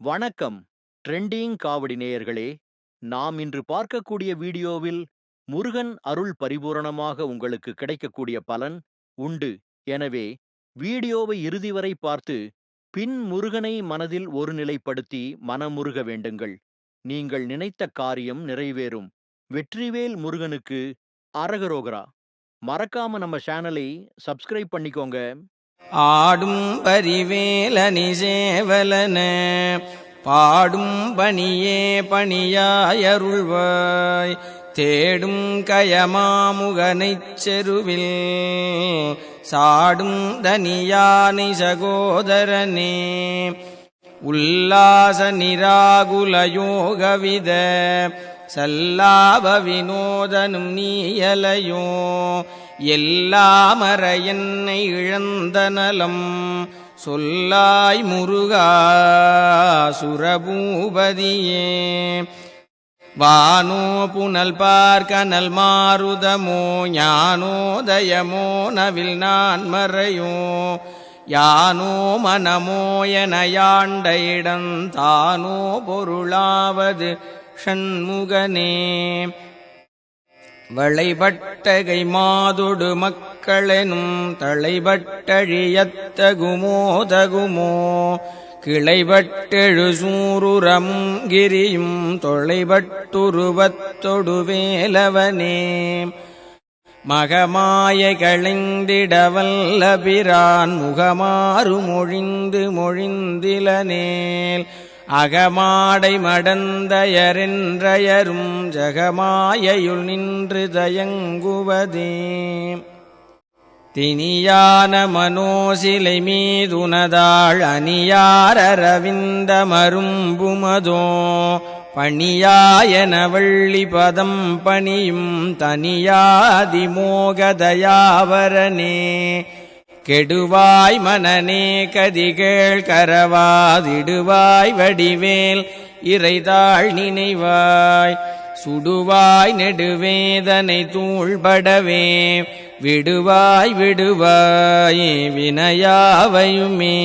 வணக்கம் ட்ரெண்டிங் காவடி நேயர்களே. நாம் இன்று பார்க்கக்கூடிய வீடியோவில் முருகன் அருள் பரிபூரணமாக உங்களுக்கு கிடைக்கக்கூடிய பலன் உண்டு. எனவே வீடியோவை இறுதி வரை பார்த்து பின் முருகனை மனதில் ஒருநிலைப்படுத்தி மனமுருக வேண்டுங்கள். நீங்கள் நினைத்த காரியம் நிறைவேறும். வெற்றிவேல் முருகனுக்கு அரகரோகரா. மறக்காம நம்ம சேனலை சப்ஸ்கிரைப் பண்ணிக்கோங்க. ஆடும் பரிவேலனி சேவலன பாடும் பணியே பணியாயருள்வாய் தேடும் கயமாமுகனைச் செருவில் சாடும் தனியானை சகோதரனே உல்லாச நிராகுல யோகவித சல்லாப வினோதனும் நீயலையோ எல்லாமற என்னை இழந்த நலம் சொல்லாய் முருகா சுரபூபதியே வானோ புனல் பார்க்கனல் மாருதமோ ஞானோதயமோ நவில் நான் மறையோ யானோ மனமோ என யாண்ட இடந்தானோ பொருளாவது ஷண்முகனே வளைபட்டகை மாதொடு மக்களெனும் தளைபட்டழியத்தகுமோ தகுமோ கிளைபட்டெழு சூருரமும் கிரியும் தொளைபட்டுருவத்தொடு வேலவனே மகமாய களைந்திடவல்ல பிரான் முகமாறு மொழிந்து மொழிந்திலனேல் அகமாடை மடந்தயரென்றயரும் ஜகமாயையுள் நின்று தயங்குவதே தினியான மனோசிலை மீதுனதாள் அணியாரரவிந்த மரும்புமதோ பணியாயன வள்ளி பதம் பணியும் தனியாதிமோகதயாவரனே கெடுவாய் மனநே கதிகேள் கரவாதிடுவாய் வடிவேல் இறைதாள் நினைவாய் சுடுவாய் நெடுவேதனை தூள்படவே விடுவாய் விடுவாய் வினையாவையுமே